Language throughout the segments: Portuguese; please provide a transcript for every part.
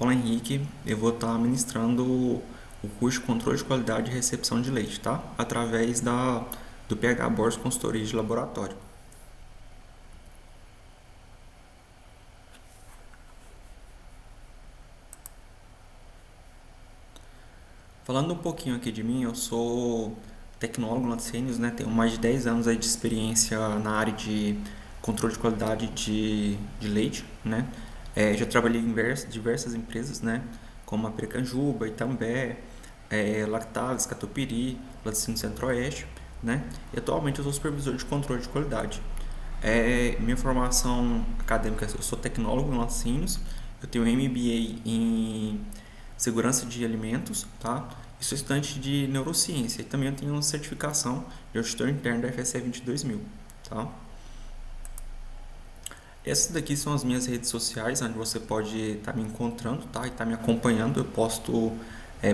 Paulo Henrique, eu vou estar ministrando o curso de Controle de Qualidade e Recepção de Leite, tá? Através do PH Borges Consultoria de Laboratório. Falando um pouquinho aqui de mim, eu sou tecnólogo laticínios, né? Tenho mais de 10 anos aí de experiência na área de controle de qualidade de leite, né? Já trabalhei em diversas empresas, né? Como a Precanjuba, Itambé, Lactalis, Catupiry, Laticínio Centro-Oeste, né? E atualmente eu sou supervisor de controle de qualidade. Minha formação acadêmica, eu sou tecnólogo em laticínios, eu tenho MBA em segurança de alimentos, tá? E sou estudante de neurociência e também eu tenho uma certificação de auditor interno da FSE 22000, tá? Essas daqui são as minhas redes sociais, onde você pode estar me encontrando, tá? E estar me acompanhando. Eu posto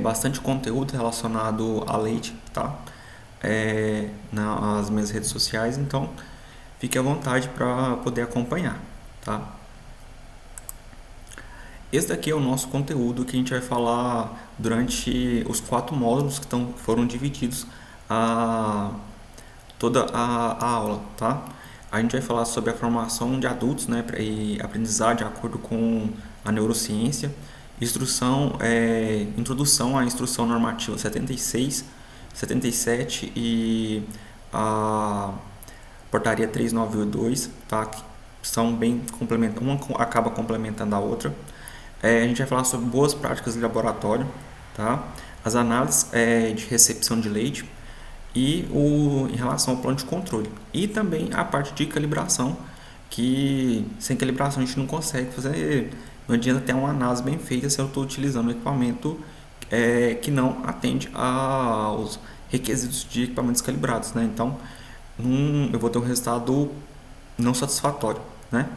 bastante conteúdo relacionado a leite, tá? Nas minhas redes sociais, então fique à vontade para poder acompanhar, tá? Esse daqui é o nosso conteúdo que a gente vai falar durante os 4 módulos foram divididos a toda a aula, tá? A gente vai falar sobre a formação de adultos, né, e aprendizagem de acordo com a neurociência, introdução à instrução normativa 76, 77 e a portaria 3982, tá? Que são bem complementares, uma acaba complementando a outra. A gente vai falar sobre boas práticas de laboratório, tá? As análises de recepção de leite em relação ao plano de controle. E também a parte de calibração, que sem calibração a gente não consegue fazer, não adianta ter uma análise bem feita se eu estou utilizando um equipamento que não atende aos requisitos de equipamentos calibrados, né? Então, eu vou ter um resultado não satisfatório, né?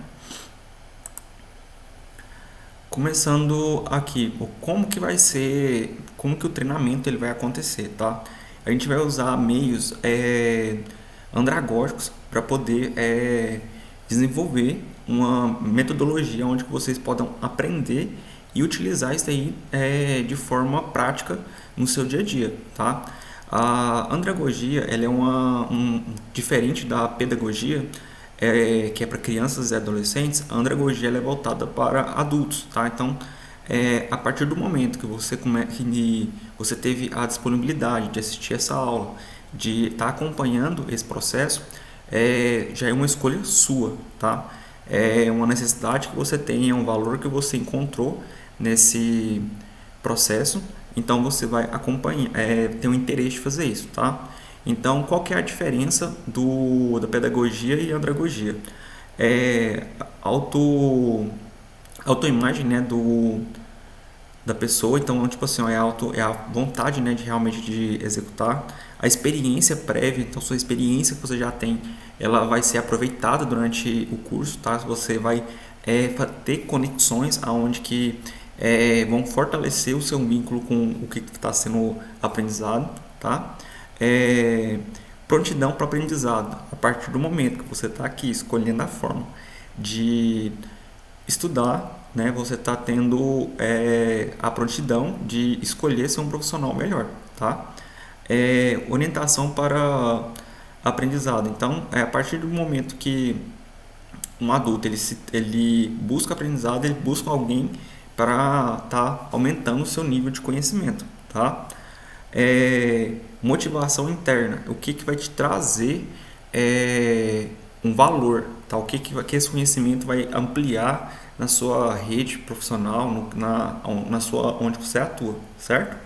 Começando aqui, como que vai ser, como que o treinamento ele vai acontecer, tá? A gente vai usar meios andragógicos para poder desenvolver uma metodologia onde vocês podam aprender e utilizar isso aí de forma prática no seu dia a dia, tá? A andragogia ela é diferente da pedagogia, que é para crianças e adolescentes. A andragogia ela é voltada para adultos, tá? Então, a partir do momento que você teve a disponibilidade de assistir essa aula, de estar acompanhando esse processo, já é uma escolha sua, tá? É uma necessidade que você tem, é um valor que você encontrou nesse processo, então você vai acompanhar, ter um interesse de fazer isso, tá? Então, qual que é a diferença da pedagogia e andragogia? É autoimagem, né, da pessoa. Então, tipo assim, é a vontade, né, de realmente de executar. A experiência prévia, então sua experiência que você já tem, ela vai ser aproveitada durante o curso, tá? Você vai ter conexões aonde que vão fortalecer o seu vínculo com o que está sendo aprendizado, tá? Prontidão para aprendizado. A partir do momento que você está aqui escolhendo a forma de estudar, né, você está tendo a prontidão de escolher ser um profissional melhor, tá? Orientação para aprendizado. Então, a partir do momento que um adulto ele busca aprendizado, ele busca alguém para estar aumentando o seu nível de conhecimento, tá? Motivação interna, o que vai te trazer um valor, tá? O que esse conhecimento vai ampliar na sua rede profissional, na sua onde você atua, certo?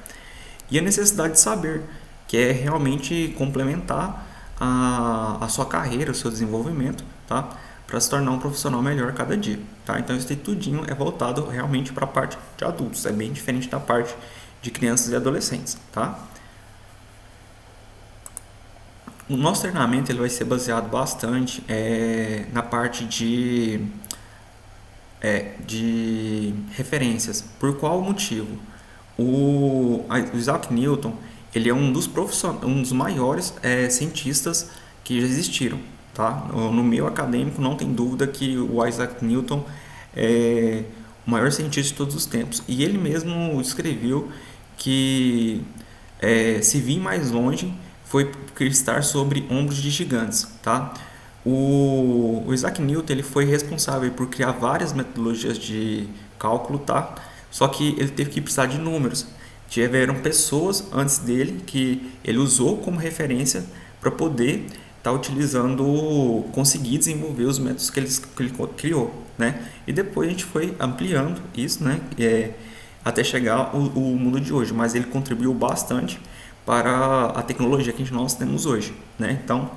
E a necessidade de saber, que é realmente complementar a sua carreira, o seu desenvolvimento, tá? Para se tornar um profissional melhor cada dia, tá? Então isso tudinho é voltado realmente para a parte de adultos, é bem diferente da parte de crianças e adolescentes, tá? O nosso treinamento ele vai ser baseado bastante na parte de referências. Por qual motivo? O Isaac Newton ele é um dos maiores cientistas que já existiram, tá? No meio acadêmico não tem dúvida que o Isaac Newton é o maior cientista de todos os tempos. E ele mesmo escreveu que se vir mais longe foi estar sobre ombros de gigantes, tá? O Isaac Newton ele foi responsável por criar várias metodologias de cálculo, tá? Só que ele teve que precisar de números. Tiveram pessoas antes dele que ele usou como referência para poder estar utilizando, conseguir desenvolver os métodos que ele criou, né? E depois a gente foi ampliando isso, né? Até chegar o mundo de hoje, mas ele contribuiu bastante para a tecnologia que nós temos hoje, né? Então,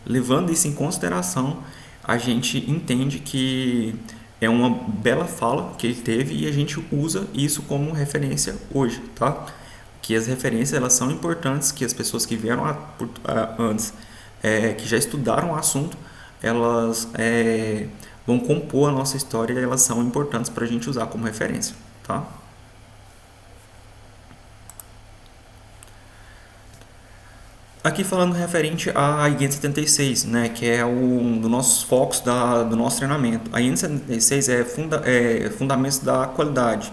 levando isso em consideração, a gente entende que é uma bela fala que ele teve e a gente usa isso como referência hoje, tá? Que as referências elas são importantes, que as pessoas que vieram antes, que já estudaram o assunto, elas vão compor a nossa história e elas são importantes para a gente usar como referência, tá? Aqui falando referente à IN 76, né, que é um dos nossos focos do nosso treinamento. A IN 76 é Fundamentos da Qualidade.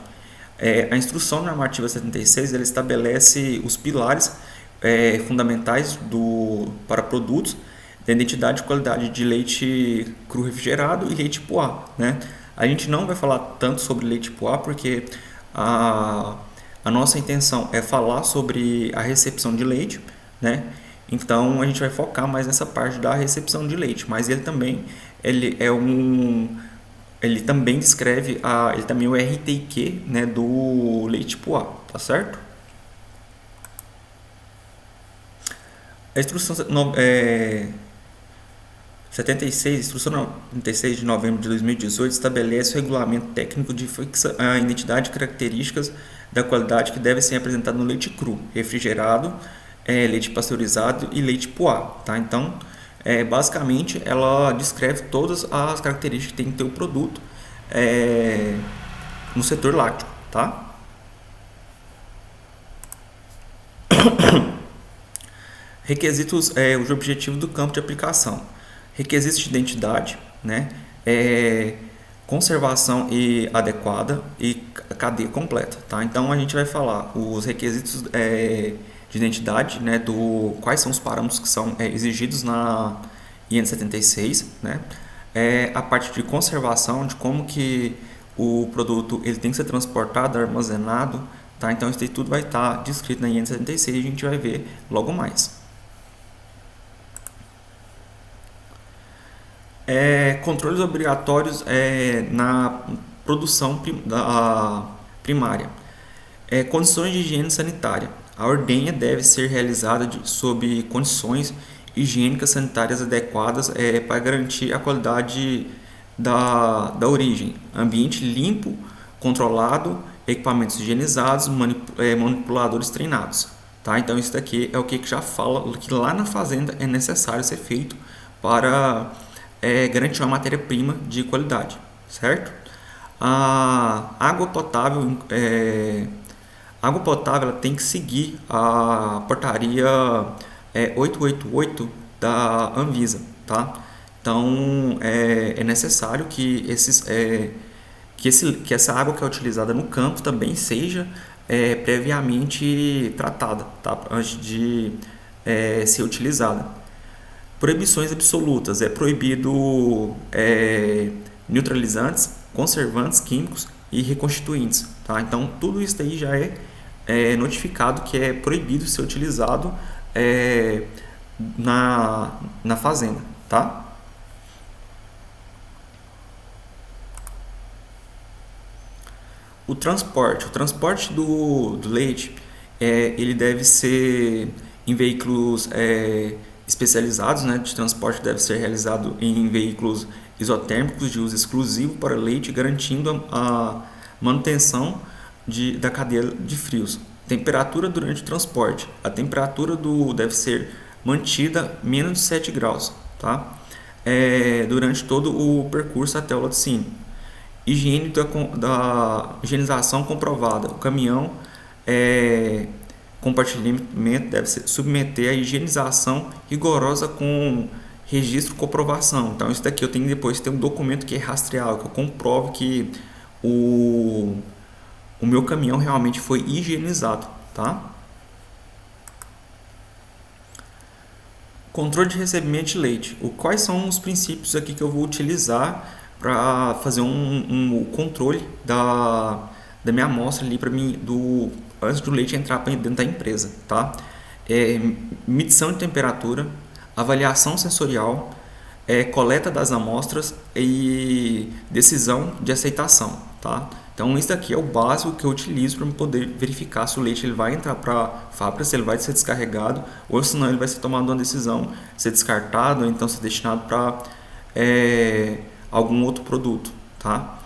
A Instrução Normativa 76 ela estabelece os pilares fundamentais para produtos da identidade e qualidade de leite cru refrigerado e leite poá, né? A gente não vai falar tanto sobre leite poá porque a nossa intenção é falar sobre a recepção de leite, né? Então a gente vai focar mais nessa parte da recepção de leite, mas ele também ele também descreve ele também é o RTQ, né, do leite poá, tá certo? A instrução 76, instrução 76 de novembro de 2018 estabelece o regulamento técnico de fixa a identidade e características da qualidade que deve ser apresentada no leite cru, refrigerado, leite pasteurizado e leite poá, tá? Então, basicamente, ela descreve todas as características que tem que ter o produto no setor lácteo, tá? Requisitos, o objetivo do campo de aplicação. Requisitos de identidade, né? Conservação adequada e cadeia completa, tá? Então, a gente vai falar os requisitos de identidade, né, quais são os parâmetros que são exigidos na IN 76, né, a parte de conservação, de como que o produto ele tem que ser transportado, armazenado, tá? Então isso tudo vai estar descrito na IN 76 e a gente vai ver logo mais. Controles obrigatórios na produção primária. Condições de higiene sanitária. A ordenha deve ser realizada sob condições higiênicas sanitárias adequadas para garantir a qualidade da origem. Ambiente limpo, controlado, equipamentos higienizados, manipuladores treinados. Tá? Então isso daqui é o que já fala que lá na fazenda é necessário ser feito para garantir uma matéria-prima de qualidade, certo? A água potável ela tem que seguir a portaria 888 da Anvisa, tá? Então é necessário que essa água que é utilizada no campo também seja previamente tratada, tá? Antes de ser utilizada. Proibições absolutas: é proibido neutralizantes, conservantes químicos e reconstituintes, tá? Então tudo isso aí já é notificado que é proibido ser utilizado na fazenda, tá? O transporte do leite ele deve ser em veículos especializados, né? De transporte deve ser realizado em veículos isotérmicos de uso exclusivo para leite, garantindo a manutenção da cadeia de frios. Temperatura durante o transporte. A temperatura deve ser mantida menos de 7 graus, tá? Durante todo o percurso até o laticínio. Higiene da higienização comprovada. O caminhão compartilhamento deve se submeter à higienização rigorosa com registro comprovação. Então isso daqui eu tenho depois ter um documento que é rastreável, que eu comprovo que o, o meu caminhão realmente foi higienizado, tá? Controle de recebimento de leite. Quais são os princípios aqui que eu vou utilizar para fazer um controle da minha amostra ali para mim antes do leite entrar dentro da empresa, tá? Medição de temperatura, avaliação sensorial, coleta das amostras e decisão de aceitação, tá? Então isso daqui é o básico que eu utilizo para poder verificar se o leite ele vai entrar para a fábrica, se ele vai ser descarregado ou se não ele vai ser tomado uma decisão, ser descartado ou então ser destinado para algum outro produto, tá?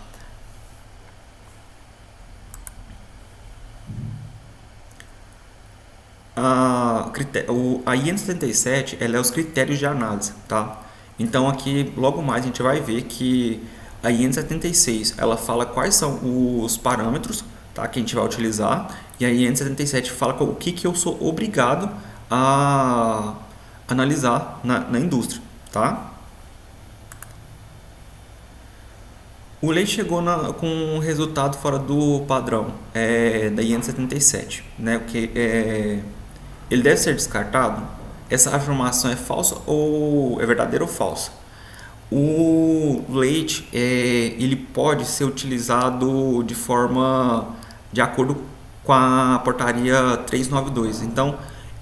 A IN 77 ela é os critérios de análise, tá? Então aqui logo mais a gente vai ver que a IN 76 ela fala quais são os parâmetros, tá, que a gente vai utilizar, e a IN 77 fala o que eu sou obrigado a analisar na indústria, tá? O leite chegou com um resultado fora do padrão da IN 77, né? Porque ele deve ser descartado. Essa afirmação é falsa ou é verdadeira ou falsa? O leite ele pode ser utilizado de forma de acordo com a portaria 392. Então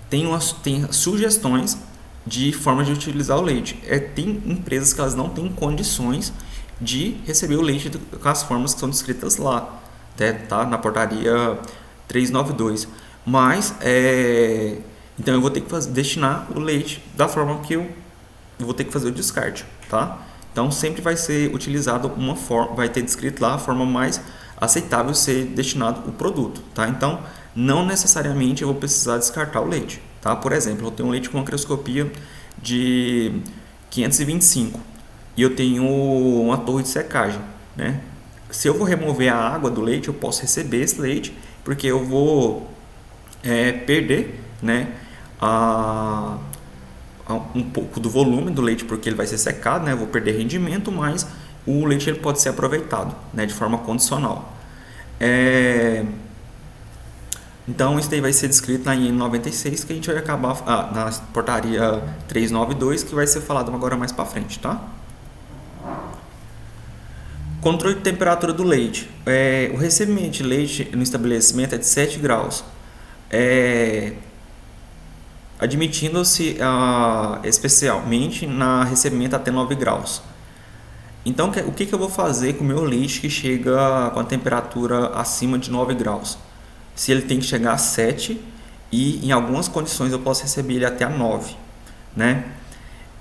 tem sugestões de formas de utilizar o leite. Tem empresas que elas não têm condições de receber o leite com as formas que são descritas lá, né, tá? Na portaria 392. Mas então eu vou ter que destinar o leite da forma que eu vou ter que fazer o descarte, tá? Então sempre vai ser utilizado uma forma, vai ter descrito lá a forma mais aceitável ser destinado o produto, tá? Então não necessariamente eu vou precisar descartar o leite, tá? Por exemplo, eu tenho um leite com macroscopia de 525 e eu tenho uma torre de secagem, né? Se eu vou remover a água do leite, eu posso receber esse leite, porque eu vou perder, né, um pouco do volume do leite, porque ele vai ser secado, né? Eu vou perder rendimento, mas o leite ele pode ser aproveitado, né, de forma condicional. Então isso daí vai ser descrito na IN 96, que a gente vai acabar na portaria 392, que vai ser falado agora mais para frente, tá? Controle de temperatura do leite. O recebimento de leite no estabelecimento é de 7 graus. Admitindo-se especialmente na recebimento até 9 graus. Então, o que eu vou fazer com o meu leite que chega com a temperatura acima de 9 graus? Se ele tem que chegar a 7 e em algumas condições eu posso receber ele até a 9, né?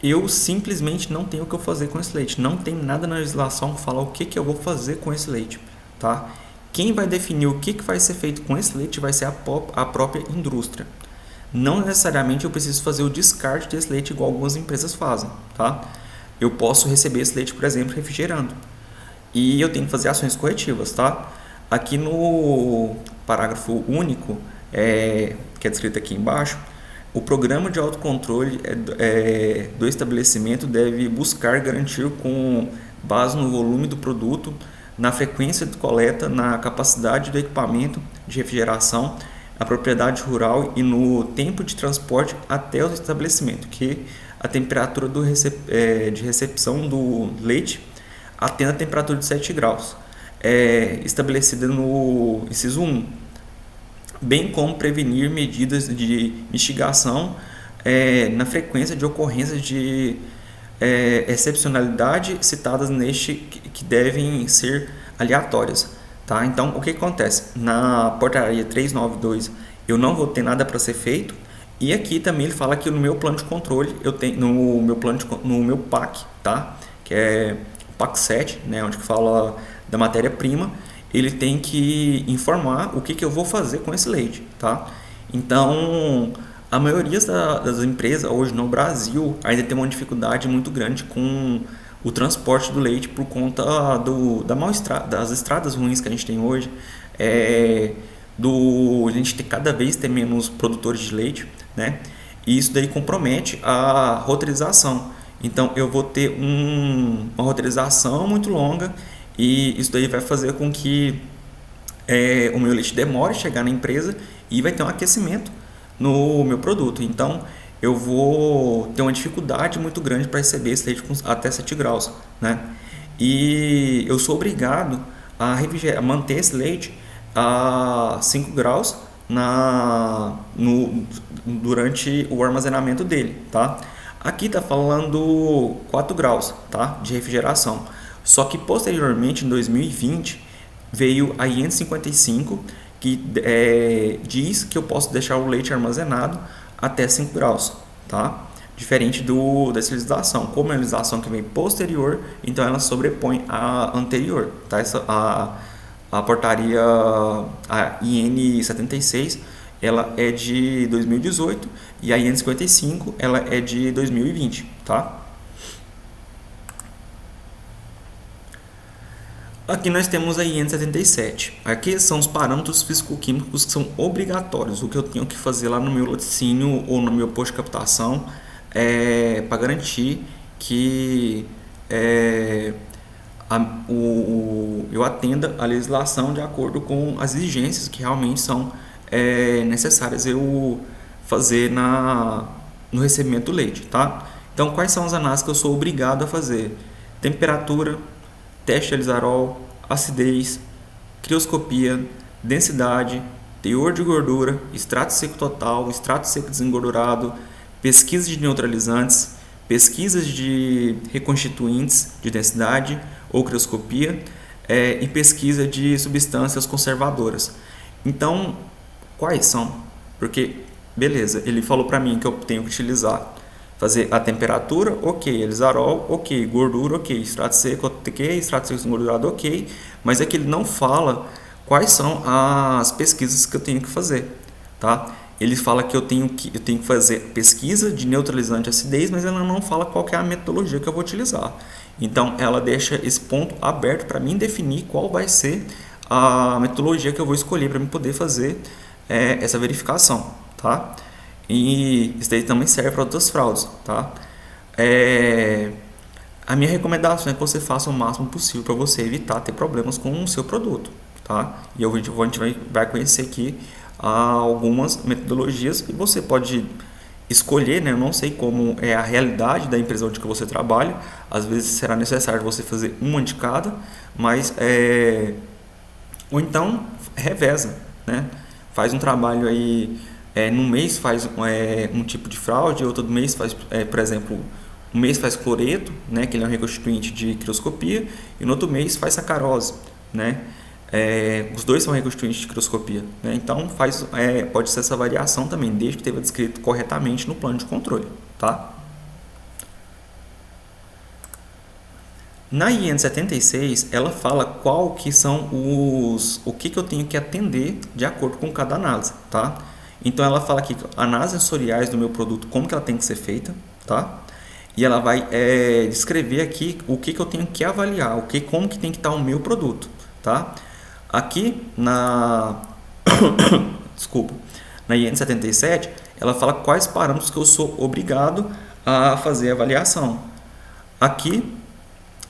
Eu simplesmente não tenho o que eu fazer com esse leite. Não tem nada na legislação que fala o que eu vou fazer com esse leite, tá? Quem vai definir o que vai ser feito com esse leite vai ser a própria indústria. Não necessariamente eu preciso fazer o descarte desse leite igual algumas empresas fazem, tá? Eu posso receber esse leite, por exemplo, refrigerando. E eu tenho que fazer ações corretivas, tá? Aqui no parágrafo único, que é descrito aqui embaixo, o programa de autocontrole do estabelecimento deve buscar garantir com base no volume do produto, na frequência de coleta, na capacidade do equipamento de refrigeração, a propriedade rural e no tempo de transporte até o estabelecimento, que a temperatura de recepção do leite atenda a temperatura de 7 graus, estabelecida no inciso 1, bem como prevenir medidas de mitigação na frequência de ocorrência de excepcionalidade citadas neste que devem ser aleatórias. Tá? Então, o que acontece? Na portaria 392 eu não vou ter nada para ser feito, e aqui também ele fala que no meu plano de controle, eu tenho no meu PAC, tá? Que é o PAC 7, né? Onde fala da matéria-prima, ele tem que informar o que eu vou fazer com esse leite, tá? Então, a maioria das empresas hoje no Brasil ainda tem uma dificuldade muito grande com o transporte do leite por conta das estradas ruins que a gente tem hoje, a gente cada vez ter menos produtores de leite, né? E isso daí compromete a roteirização. Então eu vou ter uma roteirização muito longa e isso daí vai fazer com que o meu leite demore a chegar na empresa e vai ter um aquecimento no meu produto. Então eu vou ter uma dificuldade muito grande para receber esse leite com até 7 graus, né? E eu sou obrigado a manter esse leite a 5 graus durante o armazenamento dele, tá? Aqui está falando 4 graus, tá? De refrigeração. Só que posteriormente, em 2020, veio a IN 55 que diz que eu posso deixar o leite armazenado até 5 graus, tá? Diferente da esterilização. Como é a esterilização que vem posterior, então ela sobrepõe a anterior, tá? A portaria a IN 76 ela é de 2018 e a IN 55 ela é de 2020, tá? Aqui nós temos a IN 77. Aqui são os parâmetros físico-químicos que são obrigatórios. O que eu tenho que fazer lá no meu laticínio ou no meu posto de captação para garantir que eu atenda a legislação de acordo com as exigências que realmente são necessárias eu fazer no recebimento do leite, tá? Então, quais são as análises que eu sou obrigado a fazer? Temperatura, teste de Elisarol, acidez, crioscopia, densidade, teor de gordura, extrato seco total, extrato seco desengordurado, pesquisa de neutralizantes, pesquisas de reconstituintes de densidade ou crioscopia e pesquisa de substâncias conservadoras. Então, quais são? Porque, beleza, ele falou para mim que eu tenho que utilizar, fazer a temperatura, ok, Elisarol, ok, gordura, ok, extrato seco, ok, extrato seco desengordurado, ok, mas é que ele não fala quais são as pesquisas que eu tenho que fazer, tá? Ele fala que eu tenho que fazer pesquisa de neutralizante de acidez, mas ela não fala qual que é a metodologia que eu vou utilizar. Então, ela deixa esse ponto aberto para mim definir qual vai ser a metodologia que eu vou escolher para mim poder fazer essa verificação, tá? E isso daí também serve para outras fraudes, tá? A minha recomendação é que você faça o máximo possível para você evitar ter problemas com o seu produto, tá? E a gente vai conhecer aqui algumas metodologias e você pode escolher, né? Eu não sei como é a realidade da empresa onde que você trabalha, às vezes será necessário você fazer uma de cada, mas ou então reveza, né? Faz um trabalho aí, num mês faz um tipo de fraude, outro mês faz, por exemplo, um mês faz cloreto, né, que ele é um reconstituinte de crioscopia, e no outro mês faz sacarose, né? Os dois são reconstituintes de crioscopia, né? Então pode ser essa variação também, desde que esteja descrito corretamente no plano de controle, tá? Na IN 76, ela fala qual que são o que eu tenho que atender de acordo com cada análise, tá? Então ela fala aqui análises sensoriais do meu produto, como que ela tem que ser feita, tá? E ela vai descrever aqui o que eu tenho que avaliar, como que tem que estar o meu produto, tá? Aqui desculpa, na IN 77, ela fala quais parâmetros que eu sou obrigado a fazer a avaliação. Aqui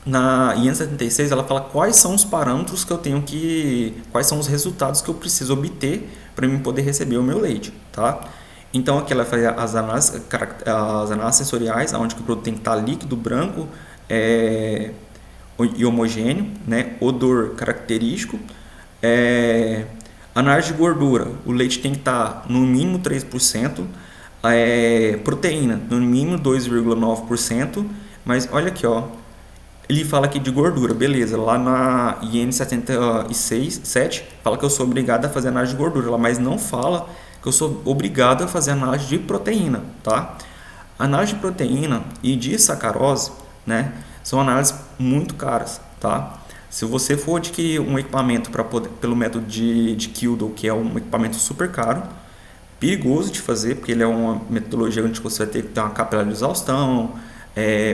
na IN 76 ela fala quais são os parâmetros que eu tenho quais são os resultados que eu preciso obter para mim poder receber o meu leite, tá? Então aqui ela faz as análises sensoriais, onde o produto tem que estar líquido, branco e homogêneo, né? Odor característico, análise de gordura, o leite tem que estar no mínimo 3%, proteína no mínimo 2,9%, mas olha aqui, ó, ele fala aqui de gordura, beleza, lá na IN 76, fala que eu sou obrigado a fazer análise de gordura, mas não fala que eu sou obrigado a fazer análise de proteína, tá? Análise de proteína e de sacarose, né, são análises muito caras, tá? Se você for adquirir um equipamento pelo método de Kildo, que é um equipamento super caro, perigoso de fazer, porque ele é uma metodologia onde você vai ter que ter uma capela de exaustão,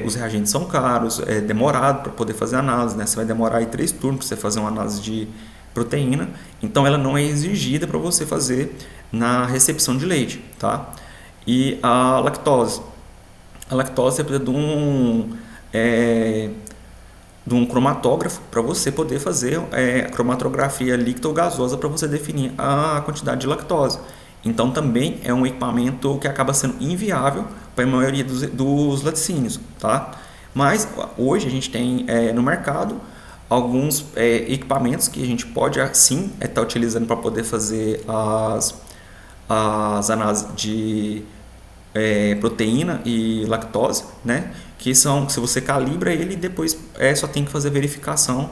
os reagentes são caros, é demorado para poder fazer análise, né? Você vai demorar aí 3 turnos para você fazer uma análise de proteína, então ela não é exigida para você fazer na recepção de leite, tá? E a lactose. A lactose você precisa de um cromatógrafo para você poder fazer a cromatografia líquida ou gasosa para você definir a quantidade de lactose. Então também é um equipamento que acaba sendo inviável para a maioria dos laticínios, tá? Mas hoje a gente tem no mercado alguns equipamentos que a gente pode sim estar utilizando para poder fazer as análises de proteína e lactose, né? Que são, se você calibra ele, depois só tem que fazer verificação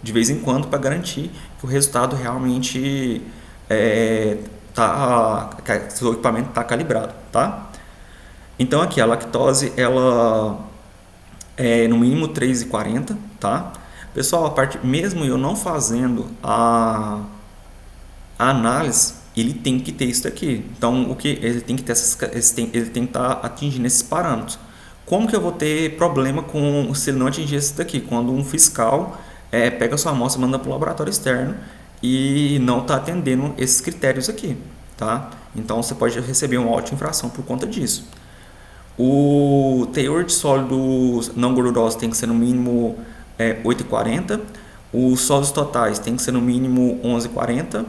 de vez em quando para garantir que o resultado realmente que o seu equipamento está calibrado, tá? Então aqui a lactose ela é no mínimo 3,40, tá? Pessoal, mesmo eu não fazendo a análise, ele tem que ter isso daqui. Então, ele tem que ter ele tem que estar atingindo esses parâmetros. Como que eu vou ter problema se ele não atingir esse daqui? Quando um fiscal pega a sua amostra, manda para o laboratório externo e não está atendendo esses critérios aqui, tá? Então, você pode receber uma auto-infração por conta disso. O teor de sólidos não gordurosos tem que ser no mínimo 8,40. Os sólidos totais tem que ser no mínimo 11,40.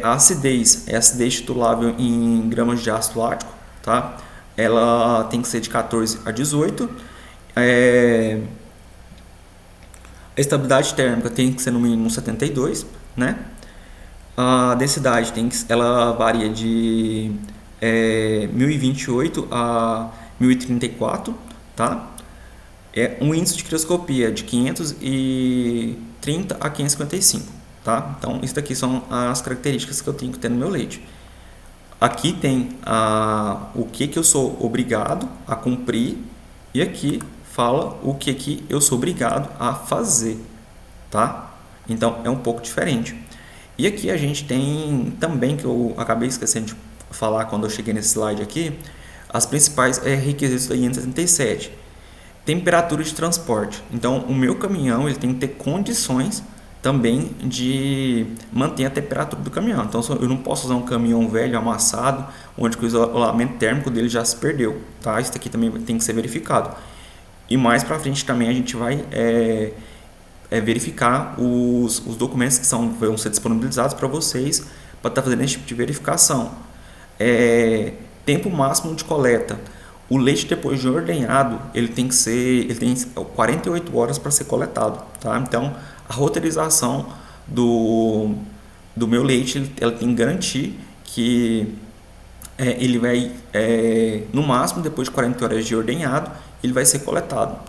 A acidez é acidez titulável em gramas de ácido lático, tá? Ela tem que ser de 14 a 18. A estabilidade térmica tem que ser no mínimo 72, né? A densidade ela varia de 1028 a 1034, tá? Um índice de crioscopia de 530 a 555, tá? Então, isso daqui são as características que eu tenho que ter no meu leite. Aqui tem o que eu sou obrigado a cumprir e aqui fala o que eu sou obrigado a fazer, tá? Então, é um pouco diferente. E aqui a gente tem também, que eu acabei esquecendo de falar quando eu cheguei nesse slide aqui, as principais requisitos da IN 77. Temperatura de transporte. Então, o meu caminhão ele tem que ter condições também de manter a temperatura do caminhão. Então, eu não posso usar um caminhão velho, amassado, onde o isolamento térmico dele já se perdeu, tá? Isso aqui também tem que ser verificado. E mais para frente também a gente vai verificar os documentos que vão ser disponibilizados para vocês para estar fazendo esse tipo de verificação. Tempo máximo de coleta. O leite depois de ordenhado, ele tem 48 horas para ser coletado, tá? Então, a roteirização do meu leite, ela tem que garantir que ele vai, no máximo, depois de 40 horas de ordenhado, ele vai ser coletado.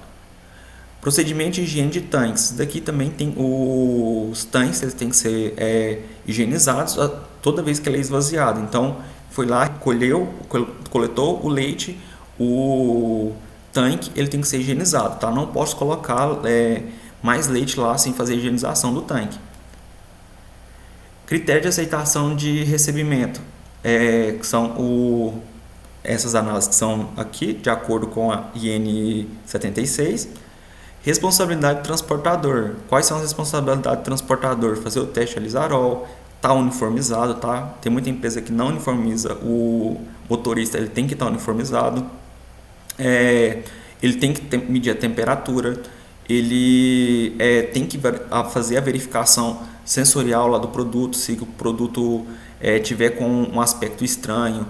Procedimento de higiene de tanques. Daqui também tem os tanques, eles têm que ser higienizados toda vez que ele é esvaziado. Então, foi lá, coletou o leite, o tanque ele tem que ser higienizado, tá? Não posso colocar mais leite lá sem fazer a higienização do tanque. Critério de aceitação de recebimento, que são essas análises que são aqui, de acordo com a IN 76. Responsabilidade do transportador. Quais são as responsabilidades do transportador? Fazer o teste de alizarol, tá uniformizado, tá? Tem muita empresa que não uniformiza o motorista, ele tem que estar uniformizado. Ele tem que medir a temperatura, ele tem que fazer a verificação sensorial lá do produto, se o produto tiver com um aspecto estranho,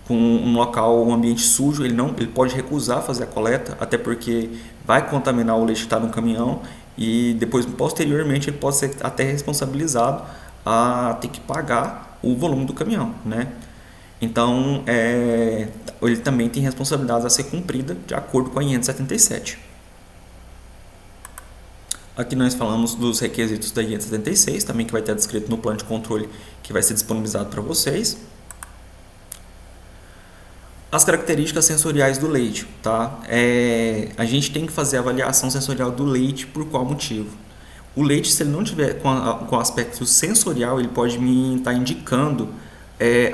com um local, um ambiente sujo, ele pode recusar fazer a coleta, até porque vai contaminar o leite que está no caminhão e depois, posteriormente, ele pode ser até responsabilizado a ter que pagar o volume do caminhão, né? Então, ele também tem responsabilidades a ser cumprida de acordo com a IN 77. Aqui nós falamos dos requisitos da IN 76, também que vai estar descrito no plano de controle que vai ser disponibilizado para vocês. As características sensoriais do leite, tá? A gente tem que fazer a avaliação sensorial do leite por qual motivo? O leite, se ele não tiver com aspecto sensorial, ele pode me estar indicando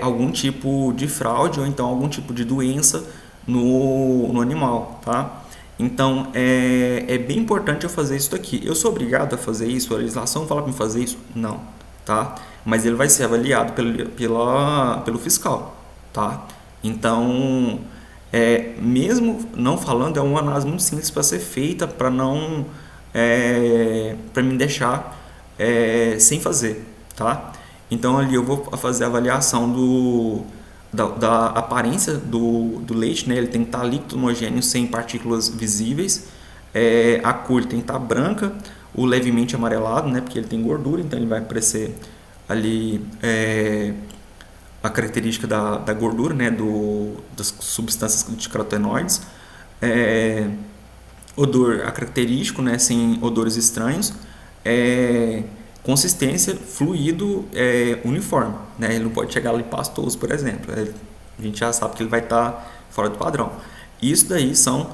algum tipo de fraude ou então algum tipo de doença no animal, tá? Então, é bem importante eu fazer isso daqui. Eu sou obrigado a fazer isso? A legislação fala para me fazer isso? Não, tá? Mas ele vai ser avaliado pelo fiscal, tá? Então, mesmo não falando, é uma análise muito simples para ser feita para não para me deixar sem fazer, tá? Então ali eu vou fazer a avaliação da aparência do leite, né? Ele tem que estar líquido, homogêneo, sem partículas visíveis. A cor tem que estar branca, o levemente amarelado, né? Porque ele tem gordura, então ele vai aparecer ali a característica da gordura, né? Das substâncias de carotenoides. Odor característico, né? Sem odores estranhos. Consistência, fluido, uniforme, né? Ele não pode chegar ali pastoso, por exemplo. A gente já sabe que ele vai estar fora do padrão. Isso daí são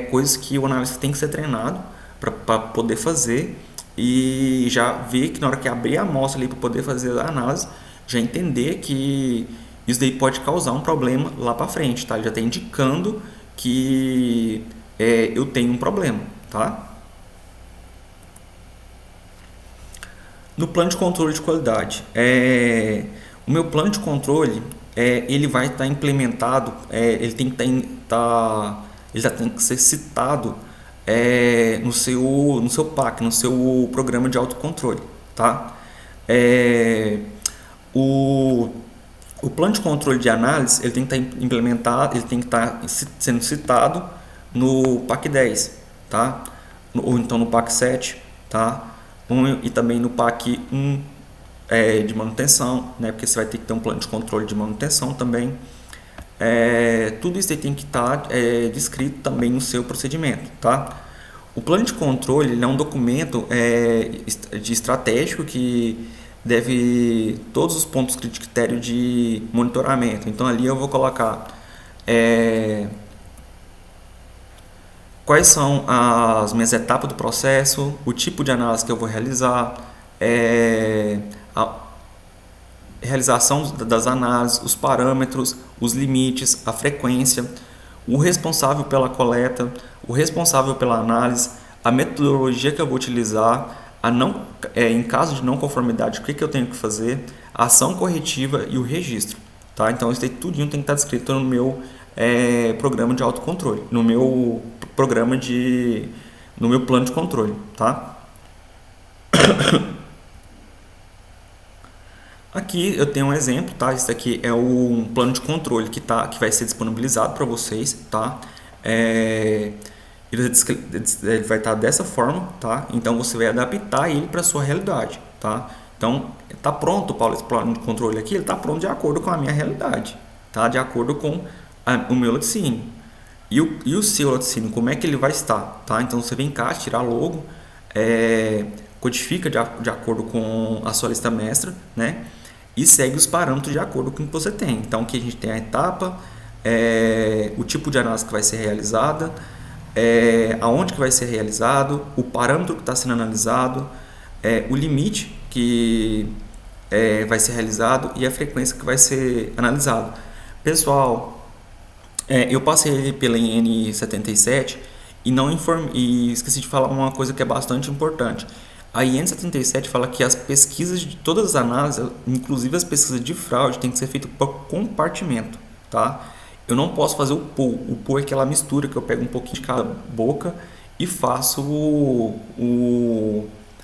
coisas que o analista tem que ser treinado para poder fazer e já ver que na hora que abrir a amostra ali para poder fazer a análise, já entender que isso daí pode causar um problema lá para frente, tá? Ele já está indicando que eu tenho um problema, tá? No plano de controle de qualidade, o meu plano de controle ele vai estar implementado, ele tem que ele já tem que ser citado no seu PAC, no seu programa de autocontrole, tá? O, o plano de controle de análise ele tem que estar implementado, ele tem que estar sendo citado no PAC 10, tá? Ou então no PAC 7, tá? E também no PAC 1 de manutenção, né? Porque você vai ter que ter um plano de controle de manutenção também. Tudo isso aí tem que estar descrito também no seu procedimento, tá? O plano de controle ele é um documento de estratégico que deve todos os pontos de critério de monitoramento. Então ali eu vou colocar quais são as minhas etapas do processo, o tipo de análise que eu vou realizar, a realização das análises, os parâmetros, os limites, a frequência, o responsável pela coleta, o responsável pela análise, a metodologia que eu vou utilizar, em caso de não conformidade, o que eu tenho que fazer, a ação corretiva e o registro. Tá? Então isso aí tudinho tem que estar descrito no meu programa de autocontrole, no meu plano de controle, tá? Aqui eu tenho um exemplo, tá? Isso aqui é um plano de controle que vai ser disponibilizado para vocês, tá? Ele vai estar dessa forma, tá? Então você vai adaptar ele para sua realidade, tá? Então tá pronto, Paulo, esse plano de controle aqui, ele tá pronto de acordo com a minha realidade, tá? De acordo com o meu laticínio. E o seu laticínio, como é que ele vai estar, tá? Então você vem cá, tirar logo, codifica de acordo com a sua lista mestra, né? E segue os parâmetros de acordo com o que você tem. Então aqui a gente tem a etapa, o tipo de análise que vai ser realizada, aonde que vai ser realizado, o parâmetro que está sendo analisado, o limite que vai ser realizado e a frequência que vai ser analisado. Pessoal, eu passei ele pela IN77 e esqueci de falar uma coisa que é bastante importante. A IN77 fala que as pesquisas de todas as análises, inclusive as pesquisas de fraude, tem que ser feito por compartimento, tá? Eu não posso fazer o pool. O pool é aquela mistura que eu pego um pouquinho de cada boca e faço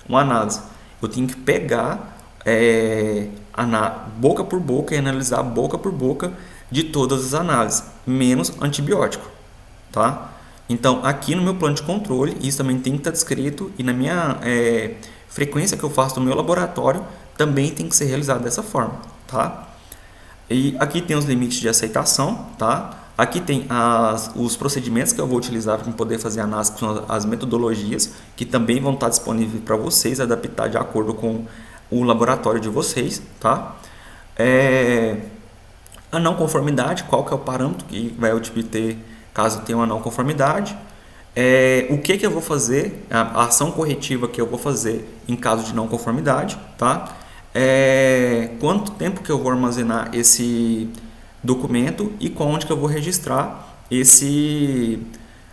uma análise. Eu tenho que pegar boca por boca e analisar boca por boca de todas as análises, menos antibiótico, tá? Então, aqui no meu plano de controle, isso também tem que estar descrito e na minha frequência que eu faço no meu laboratório também tem que ser realizado dessa forma, tá? E aqui tem os limites de aceitação, tá? Aqui tem os procedimentos que eu vou utilizar para poder fazer análise, que são as metodologias, que também vão estar disponíveis para vocês, adaptar de acordo com o laboratório de vocês, tá? A não conformidade, qual que é o parâmetro que vai obter caso tenha uma não conformidade, o que eu vou fazer, a ação corretiva que eu vou fazer em caso de não conformidade, tá? Quanto tempo que eu vou armazenar esse documento e onde que eu vou registrar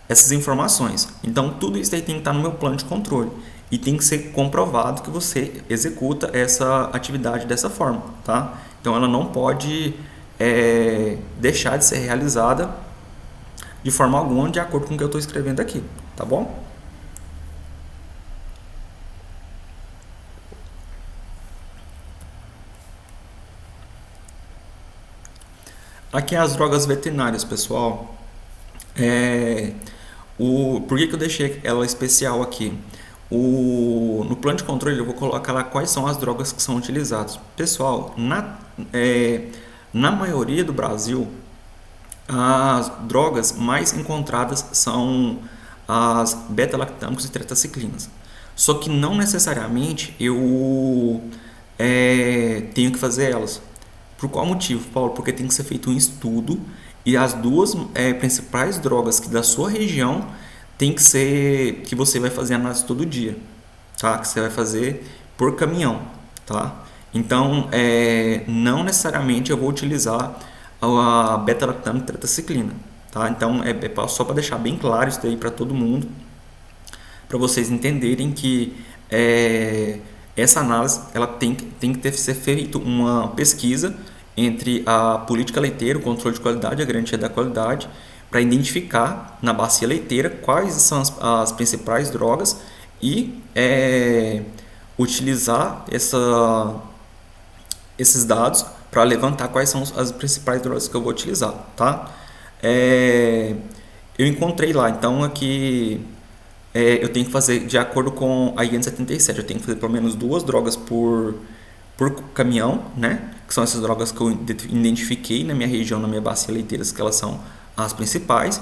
essas informações. Então tudo isso aí tem que estar no meu plano de controle e tem que ser comprovado que você executa essa atividade dessa forma, tá? Então ela não pode deixar de ser realizada de forma alguma, de acordo com o que eu estou escrevendo aqui, tá bom? Aqui as drogas veterinárias, pessoal. Por que eu deixei ela especial aqui? No plano de controle eu vou colocar lá quais são as drogas que são utilizadas. Pessoal, na maioria do Brasil, as drogas mais encontradas são as beta-lactâmicos e tetraciclinas. Só que não necessariamente eu tenho que fazer elas. Por qual motivo, Paulo? Porque tem que ser feito um estudo e as duas principais drogas que da sua região tem que ser que você vai fazer análise todo dia, tá? Que você vai fazer por caminhão, tá? Então, não necessariamente eu vou utilizar a beta-lactâmica e tetraciclina, tá? Então, só para deixar bem claro isso daí para todo mundo, para vocês entenderem que essa análise ela tem que ser feita uma pesquisa entre a política leiteira, o controle de qualidade, a garantia da qualidade, para identificar na bacia leiteira quais são as principais drogas e utilizar esses dados para levantar quais são as principais drogas que eu vou utilizar, tá? Eu encontrei lá, então aqui eu tenho que fazer de acordo com a IN 77, eu tenho que fazer pelo menos 2 drogas por caminhão, né? Que são essas drogas que eu identifiquei na minha região, na minha bacia leiteira, que elas são as principais.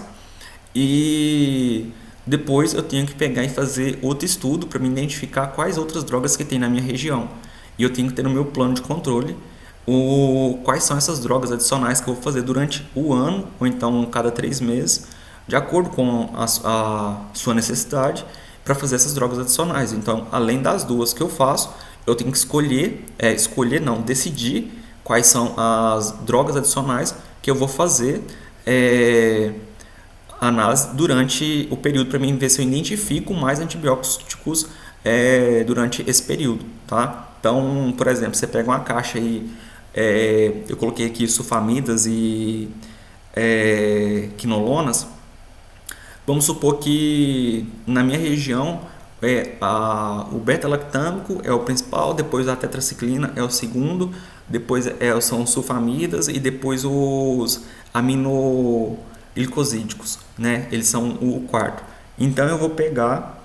E depois eu tenho que pegar e fazer outro estudo para me identificar quais outras drogas que tem na minha região. E eu tenho que ter no meu plano de controle quais são essas drogas adicionais que eu vou fazer durante o ano, ou então cada 3 meses, de acordo com a sua necessidade, para fazer essas drogas adicionais. Então, além das 2 que eu faço, eu tenho que decidir quais são as drogas adicionais que eu vou fazer análise durante o período, para mim ver se eu identifico mais antibióticos durante esse período, tá? Então, por exemplo, você pega uma caixa aí, eu coloquei aqui sulfamidas e quinolonas. Vamos supor que na minha região o beta-lactâmico é o principal, depois a tetraciclina é o segundo, depois são os sulfamidas e depois os aminoglicosídicos, né? Eles são o quarto. Então eu vou pegar,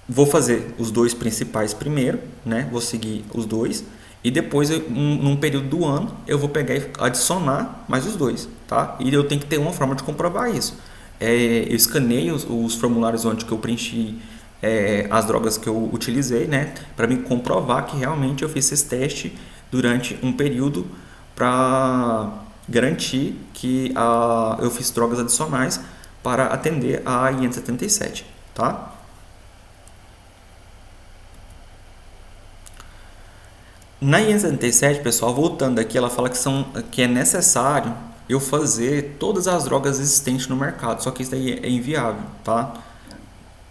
vou fazer os 2 principais primeiro, né? Vou seguir os 2 e depois, num período do ano, eu vou pegar e adicionar mais os 2, tá? E eu tenho que ter uma forma de comprovar isso. Eu escaneio os formulários onde que eu preenchi as drogas que eu utilizei, né? Para me comprovar que realmente eu fiz esse teste durante um período para garantir que eu fiz drogas adicionais para atender a IN 77, tá? Na IN 77, pessoal, voltando aqui, ela fala que é necessário eu fazer todas as drogas existentes no mercado, só que isso daí é inviável, tá?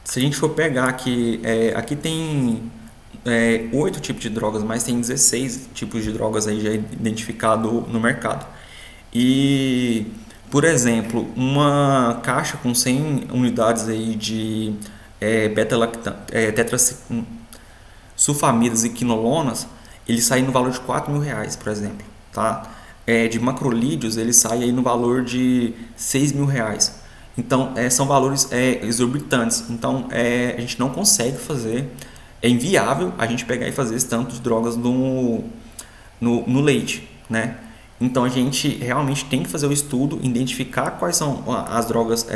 Se a gente for pegar aqui, aqui tem 8 tipos de drogas, mas tem 16 tipos de drogas aí já identificado no mercado. E, por exemplo, uma caixa com 100 unidades aí de sulfamidas e quinolonas, ele sai no valor de R$ 4.000, por exemplo, tá? De macrolídeos, ele sai aí no valor de R$ 6.000. Então, são valores exorbitantes. Então, a gente não consegue fazer, é inviável a gente pegar e fazer esse tanto de drogas no leite, né? Então, a gente realmente tem que fazer o estudo, identificar quais são as drogas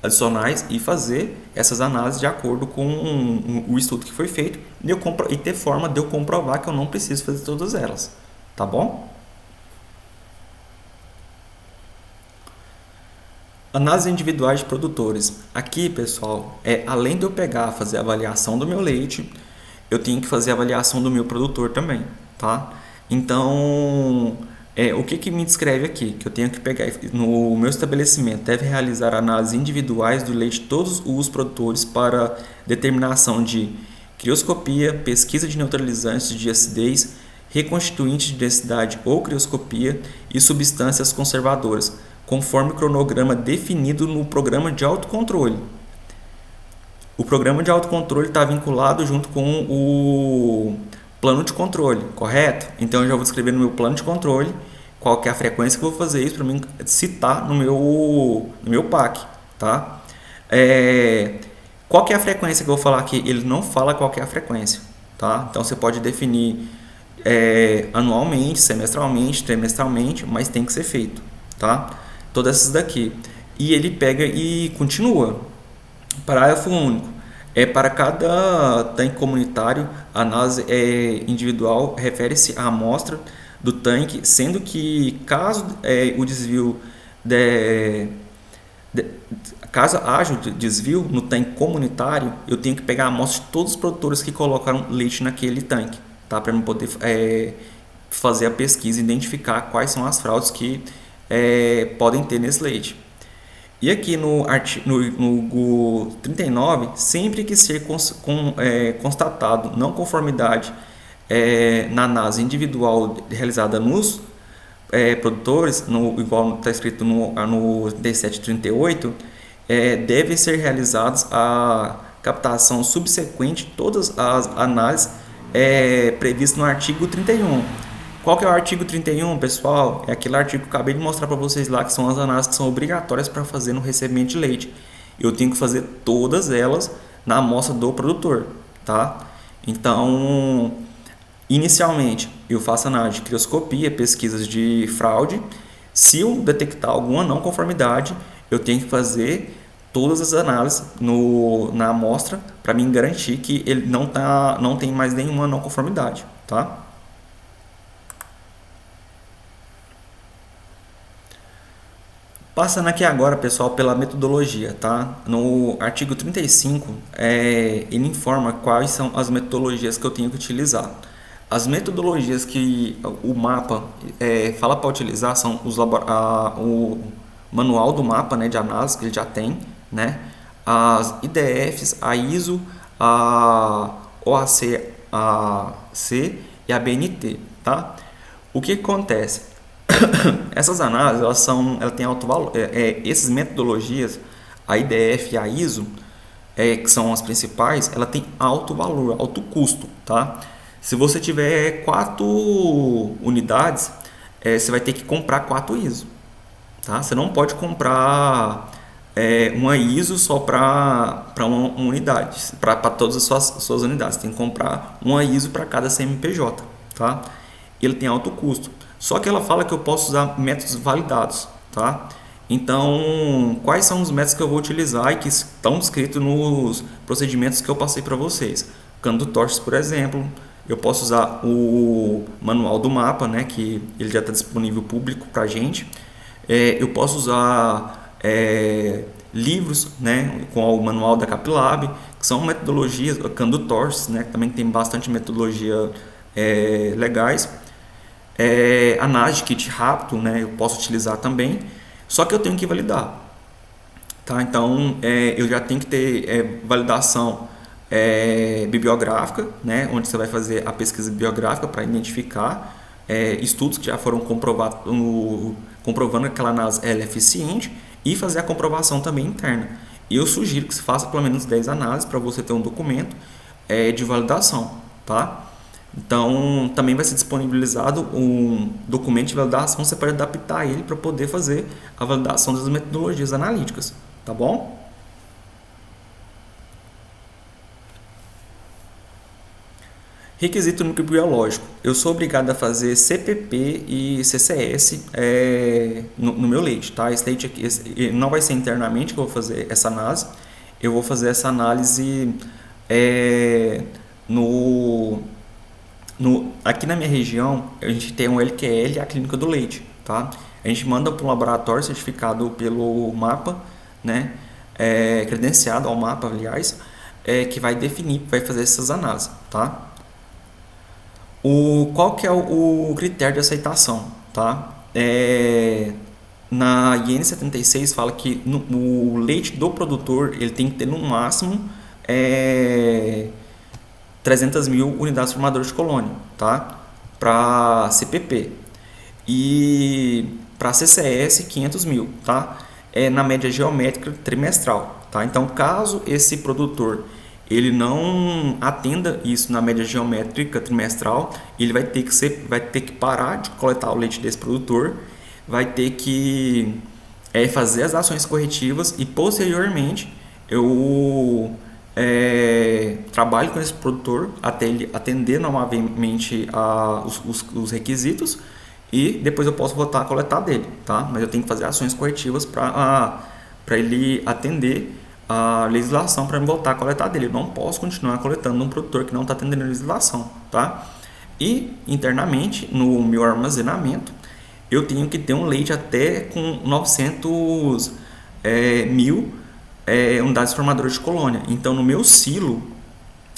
adicionais e fazer essas análises de acordo com o estudo que foi feito e ter forma de eu comprovar que eu não preciso fazer todas elas, tá bom? Análises individuais de produtores. Aqui, pessoal, além de eu fazer a avaliação do meu leite, eu tenho que fazer a avaliação do meu produtor também, tá? Então, o que me descreve aqui? Que eu tenho que pegar no meu estabelecimento, deve realizar análises individuais do leite de todos os produtores para determinação de crioscopia, pesquisa de neutralizantes de acidez, reconstituintes de densidade ou crioscopia e substâncias conservadoras, conforme o cronograma definido no programa de autocontrole. O programa de autocontrole está vinculado junto com o plano de controle, correto? Então eu já vou escrever no meu plano de controle qual que é a frequência que eu vou fazer isso para mim citar no meu PAC, tá? Qual que é a frequência que eu vou falar aqui? Ele não fala qual que é a frequência, tá? Então você pode definir anualmente, semestralmente, trimestralmente, mas tem que ser feito, tá? Todas essas daqui. E ele pega e continua. Parágrafo único. Para cada tanque comunitário, a análise individual refere-se à amostra do tanque, sendo que caso o desvio caso haja desvio no tanque comunitário, eu tenho que pegar a amostra de todos os produtores que colocaram leite naquele tanque, tá? Para eu poder fazer a pesquisa e identificar quais são as fraudes que podem ter nesse leite. E aqui no 39, sempre que ser constatado não conformidade na análise individual realizada nos produtores, igual está escrito no D738, devem ser realizadas a captação subsequente de todas as análises previstas no artigo 31. Qual que é o artigo 31, pessoal? É aquele artigo que eu acabei de mostrar para vocês lá, que são as análises que são obrigatórias para fazer no recebimento de leite. Eu tenho que fazer todas elas na amostra do produtor, tá? Então, inicialmente, eu faço análise de crioscopia, pesquisas de fraude. Se eu detectar alguma não conformidade, eu tenho que fazer todas as análises na amostra para me garantir que ele não tem mais nenhuma não conformidade, tá? Passando aqui agora, pessoal, pela metodologia, tá? No artigo 35, ele informa quais são as metodologias que eu tenho que utilizar. As metodologias que o mapa fala para utilizar são o manual do mapa, né, de análise que ele já tem, né? As IDFs, a ISO, a OAC, a C e a BNT, tá? O que acontece? Essas análises, elas têm alto valor. Essas metodologias, a IDF e a ISO, que são as principais, ela tem alto valor, alto custo, tá? Se você tiver 4 unidades, você vai ter que comprar 4 ISO, tá? Você não pode comprar uma ISO só para uma unidade, para todas as suas unidades. Você tem que comprar uma ISO para cada CMPJ, tá? Ele tem alto custo. Só que ela fala que eu posso usar métodos validados, tá? Então, quais são os métodos que eu vou utilizar e que estão descritos nos procedimentos que eu passei para vocês? Cano Torches, por exemplo, eu posso usar o manual do mapa, né, que ele já está disponível público para a gente. Eu posso usar livros, né, com o manual da Capilab, que são metodologias, Cano Torches, né, que também tem bastante metodologia legais. Análise de kit rápido, né, eu posso utilizar também, só que eu tenho que validar, tá? Então eu já tenho que ter validação bibliográfica, né, onde você vai fazer a pesquisa bibliográfica para identificar estudos que já foram comprovados, comprovando que aquela análise é eficiente, e fazer a comprovação também interna. E eu sugiro que você faça pelo menos 10 análises para você ter um documento de validação, tá? Então, também vai ser disponibilizado um documento de validação, você pode adaptar ele para poder fazer a validação das metodologias analíticas, tá bom? Requisito microbiológico. Eu sou obrigado a fazer CPP e CCS no meu leite, tá? Esse leite aqui não vai ser internamente que eu vou fazer essa análise, eu vou fazer essa análise aqui na minha região. A gente tem um LQL, a clínica do leite, tá? A gente manda para um laboratório certificado pelo MAPA, né? Credenciado ao MAPA, aliás, que vai definir, vai fazer essas análises, tá? Qual que é o critério de aceitação, tá? Na IN 76 fala que o leite do produtor ele tem que ter no máximo 300 mil unidades formadoras de colônia, tá? para CPP e para CCS 500 mil, tá? É na média geométrica trimestral, tá? Então, caso esse produtor ele não atenda isso na média geométrica trimestral, ele vai ter que parar de coletar o leite desse produtor, vai ter que fazer as ações corretivas e posteriormente eu trabalho com esse produtor até ele atender novamente os requisitos e depois eu posso voltar a coletar dele, tá? Mas eu tenho que fazer ações corretivas para ele atender a legislação para me voltar a coletar dele. Eu não posso continuar coletando um produtor que não está atendendo a legislação, tá? E internamente no meu armazenamento eu tenho que ter um leite até com 900 mil unidades formadoras de colônia. Então no meu silo,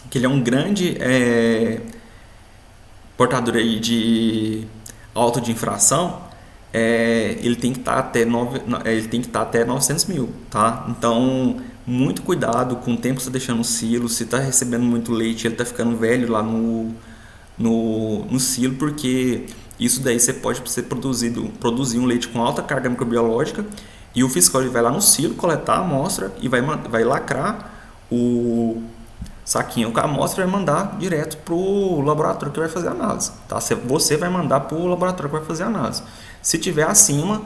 que ele é um grande portador aí de auto de infração, ele tem que estar até 900 mil, tá? Então, muito cuidado com o tempo que você está deixando no silo. Se está recebendo muito leite, ele está ficando velho lá no silo, porque isso daí você pode produzir um leite com alta carga microbiológica e o fiscal ele vai lá no silo coletar a amostra e vai lacrar o saquinho com a amostra e vai mandar direto para o laboratório que vai fazer a análise, tá? Você vai mandar para o laboratório que vai fazer a análise. Se tiver acima,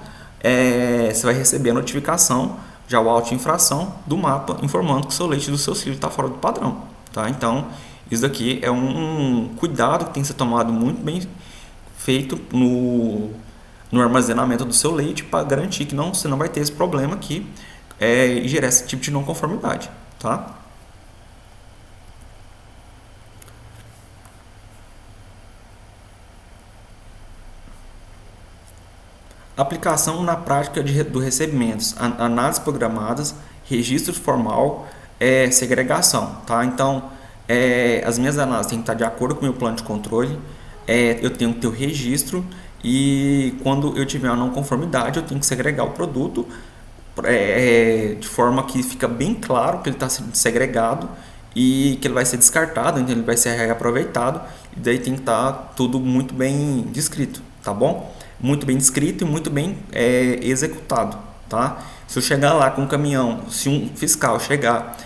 você vai receber a notificação, já o auto de infração do mapa, informando que o seu leite do seu silo está fora do padrão, tá? Então, isso daqui é um cuidado que tem que ser tomado muito bem feito no armazenamento do seu leite para garantir que você não vai ter esse problema aqui e gerar esse tipo de não conformidade, tá? Aplicação na prática do recebimentos, análises programadas, registro formal, segregação, tá? Então, as minhas análises têm que estar de acordo com o meu plano de controle, eu tenho que ter o registro e quando eu tiver uma não conformidade eu tenho que segregar o produto de forma que fica bem claro que ele está sendo segregado e que ele vai ser descartado, então ele vai ser reaproveitado, e daí tem que estar tudo muito bem descrito, tá bom? Muito bem descrito e muito bem executado, tá? Se eu chegar lá com um caminhão, se um fiscal chegar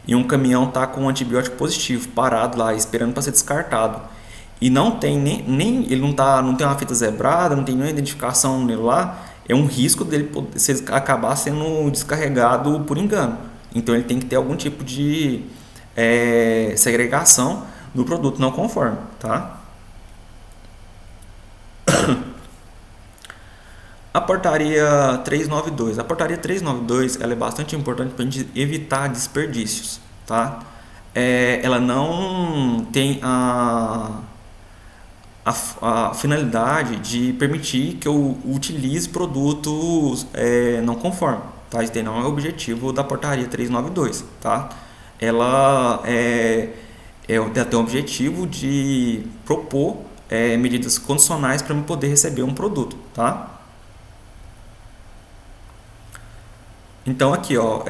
e um caminhão tá com um antibiótico positivo parado lá esperando para ser descartado e não tem ele não tem uma fita zebrada, não tem nenhuma identificação nele lá, é um risco dele acabar sendo descarregado por engano. Então ele tem que ter algum tipo de segregação do produto não conforme, tá? A portaria 392. A portaria 392 ela é bastante importante para a gente evitar desperdícios, tá? Ela não tem a finalidade de permitir que eu utilize produtos não conformes, tá? Isso não é o objetivo da portaria 392, tá? Ela tem o objetivo de propor medidas condicionais para eu poder receber um produto, tá? Então aqui, ó,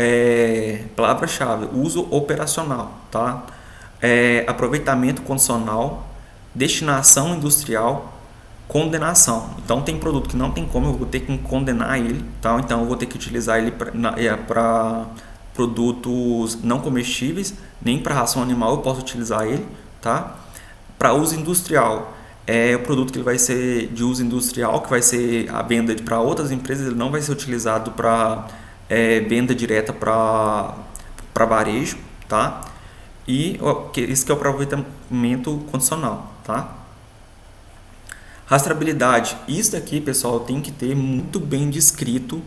palavra-chave, uso operacional, tá? Aproveitamento condicional, destinação industrial, condenação. Então tem produto que não tem como, eu vou ter que condenar ele, tá? Então eu vou ter que utilizar ele para produtos não comestíveis, nem para ração animal eu posso utilizar ele, tá? Para uso industrial, o produto que ele vai ser de uso industrial, que vai ser a venda para outras empresas, ele não vai ser utilizado para venda direta para varejo, tá? E esse que é o aproveitamento condicional, tá? Rastreabilidade, isso aqui, pessoal, tem que ter muito bem descrito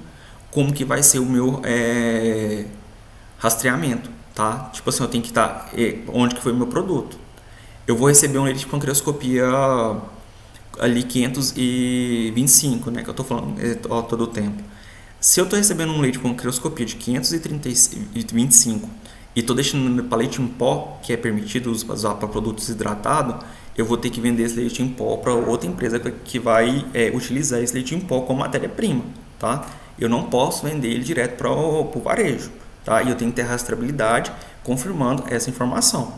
como que vai ser o meu rastreamento, tá? Tipo assim, eu tenho que estar onde que foi o meu produto. Eu vou receber um leite de pancreascopia ali 525, né, que eu tô falando todo o tempo. Se eu estou recebendo um leite com crioscopia de 525 e estou deixando para leite em pó, que é permitido usar para produtos hidratados, eu vou ter que vender esse leite em pó para outra empresa que vai utilizar esse leite em pó como matéria-prima, tá? Eu não posso vender ele direto para o varejo, tá? E eu tenho que ter rastreabilidade confirmando essa informação.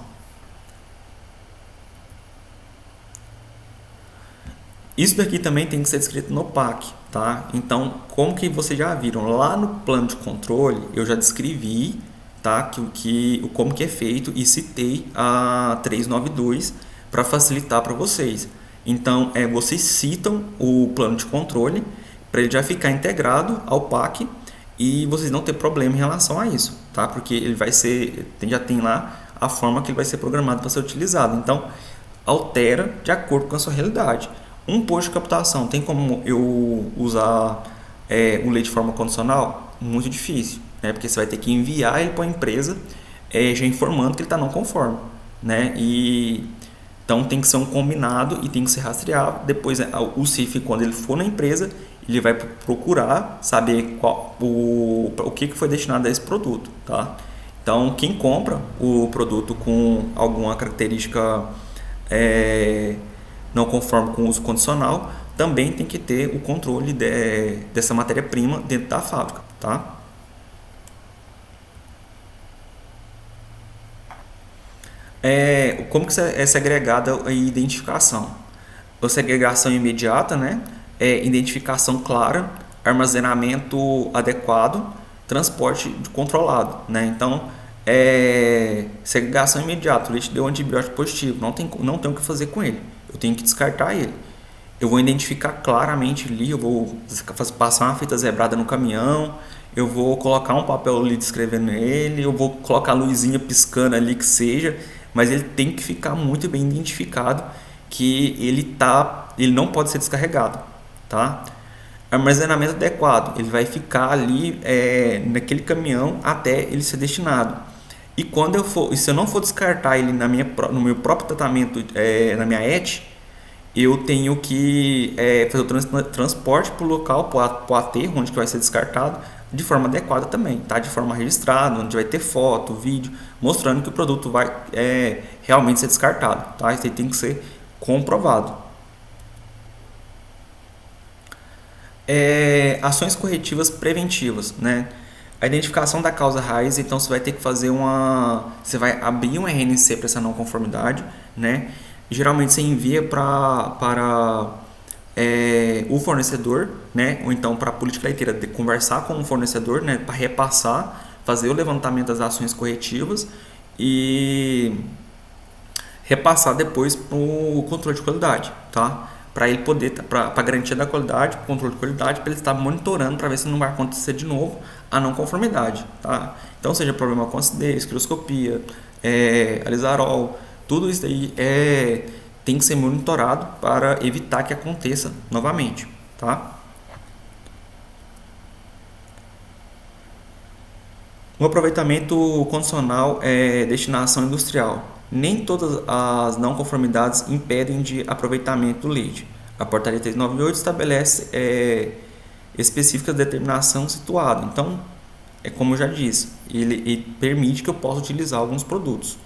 Isso daqui também tem que ser descrito no PAC, tá? Então, como que vocês já viram, lá no plano de controle, eu já descrevi, tá? Como que é feito e citei a 392 para facilitar para vocês. Então, vocês citam o plano de controle para ele já ficar integrado ao PAC e vocês não ter problema em relação a isso, tá? Porque ele vai ser, já tem lá a forma que ele vai ser programado para ser utilizado. Então, altera de acordo com a sua realidade. Um posto de captação, tem como eu usar o leite de forma condicional? Muito difícil, né? Porque você vai ter que enviar ele para a empresa já informando que ele está não conforme, né? Então tem que ser um combinado e tem que ser rastreável. Depois o CIF, quando ele for na empresa, ele vai procurar saber o que foi destinado a esse produto, tá? Então quem compra o produto com alguma característica não conforme com o uso condicional, também tem que ter o controle dessa matéria-prima dentro da fábrica, tá? Como que é segregada a identificação? A segregação imediata, né? Identificação clara, armazenamento adequado, transporte controlado, né? Então, segregação imediata, o leite deu antibiótico positivo, não tenho o que fazer com ele, eu tenho que descartar ele. Eu vou identificar claramente ali, eu vou passar uma fita zebrada no caminhão, eu vou colocar um papel ali descrevendo ele, eu vou colocar a luzinha piscando ali que seja, mas ele tem que ficar muito bem identificado que ele não pode ser descarregado, tá? Armazenamento adequado, ele vai ficar ali naquele caminhão até ele ser destinado. E se eu não for descartar ele no meu próprio tratamento, na minha ET, eu tenho que fazer o transporte para o local, para o aterro, onde que vai ser descartado, de forma adequada também, tá? De forma registrada, onde vai ter foto, vídeo, mostrando que o produto vai realmente ser descartado, tá? Isso aí tem que ser comprovado. Ações corretivas preventivas, né? A identificação da causa raiz, então você vai ter que fazer você vai abrir um RNC para essa não conformidade, né? Geralmente você envia para o fornecedor, né? Ou então para a política leiteira de conversar com o fornecedor, né? Para repassar, fazer o levantamento das ações corretivas e repassar depois para o controle de qualidade, tá? Para ele poder, para garantia da qualidade, controle de qualidade, para ele estar monitorando para ver se não vai acontecer de novo a não conformidade, tá? Então, seja problema com acidez, quiroscopia, alizarol, tudo isso aí tem que ser monitorado para evitar que aconteça novamente, tá? O aproveitamento condicional é destinação industrial. Nem todas as não conformidades impedem de aproveitamento do leite. A portaria 398 estabelece específica determinação situada. Então, como eu já disse, ele permite que eu possa utilizar alguns produtos.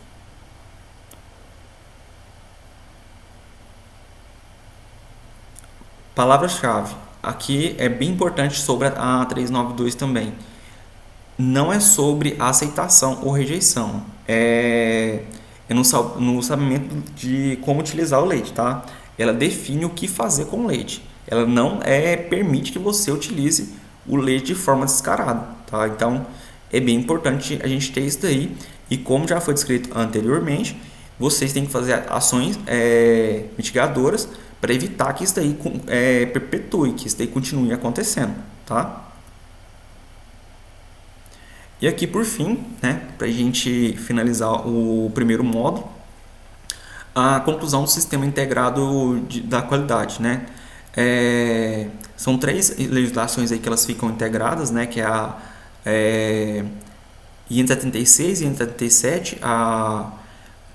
Palavra-chave. Aqui é bem importante sobre a 392 também. Não é sobre aceitação ou rejeição. No sabimento de como utilizar o leite, tá? Ela define o que fazer com o leite. Ela não permite que você utilize o leite de forma descarada, tá? Então, é bem importante a gente ter isso daí. E como já foi descrito anteriormente, vocês têm que fazer ações mitigadoras para evitar que isso daí perpetue, que isso daí continue acontecendo, tá? E aqui por fim, né, para a gente finalizar o primeiro módulo, a conclusão do sistema integrado da qualidade, né? São 3 legislações aí que elas ficam integradas, né, que é a IN 76, IN 77, a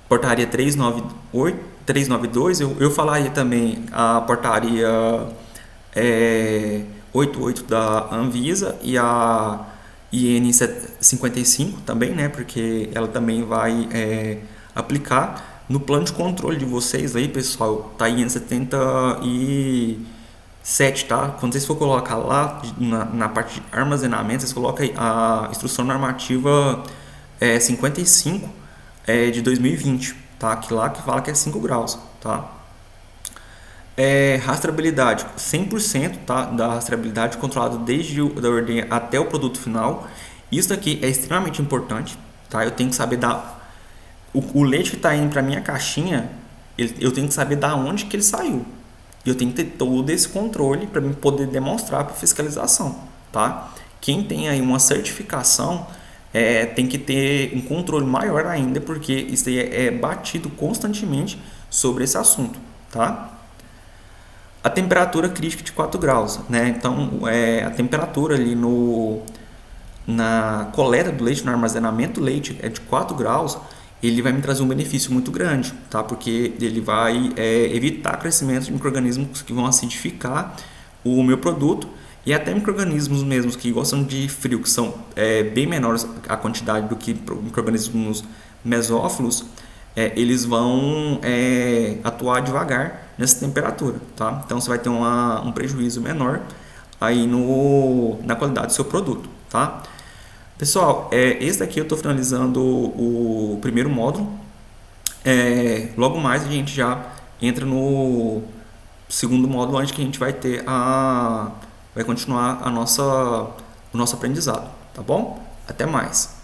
portaria 392, eu falaria também a portaria 88 da Anvisa e a IN 55 também, né? Porque ela também vai aplicar no plano de controle de vocês aí, pessoal. Tá IN 77, tá? Quando vocês for colocar lá na parte de armazenamento, vocês colocam aí a instrução normativa 55 de 2020, tá? Que lá que fala que é 5 graus, tá? Rastreabilidade 100%, tá? Da rastreabilidade controlada desde da ordenha até o produto final. Isso aqui é extremamente importante, tá? Eu tenho que saber o leite que está indo para minha caixinha, eu tenho que saber da onde que ele saiu. E eu tenho que ter todo esse controle para mim poder demonstrar para fiscalização, tá? Quem tem aí uma certificação tem que ter um controle maior ainda, porque isso aí é batido constantemente sobre esse assunto, tá? A temperatura crítica de 4 graus, né? Então, a temperatura ali na coleta do leite, no armazenamento do leite é de 4 graus, ele vai me trazer um benefício muito grande, tá? Porque ele vai evitar crescimento de micro-organismos que vão acidificar o meu produto e até micro-organismos mesmos que gostam de frio, que são bem menores a quantidade do que micro-organismos mesófilos, eles vão atuar devagar nessa temperatura, tá? Então você vai ter um prejuízo menor aí na qualidade do seu produto, tá? Pessoal, esse daqui eu estou finalizando o primeiro módulo. Logo mais a gente já entra no segundo módulo, onde que a gente vai continuar o nosso aprendizado, tá bom? Até mais!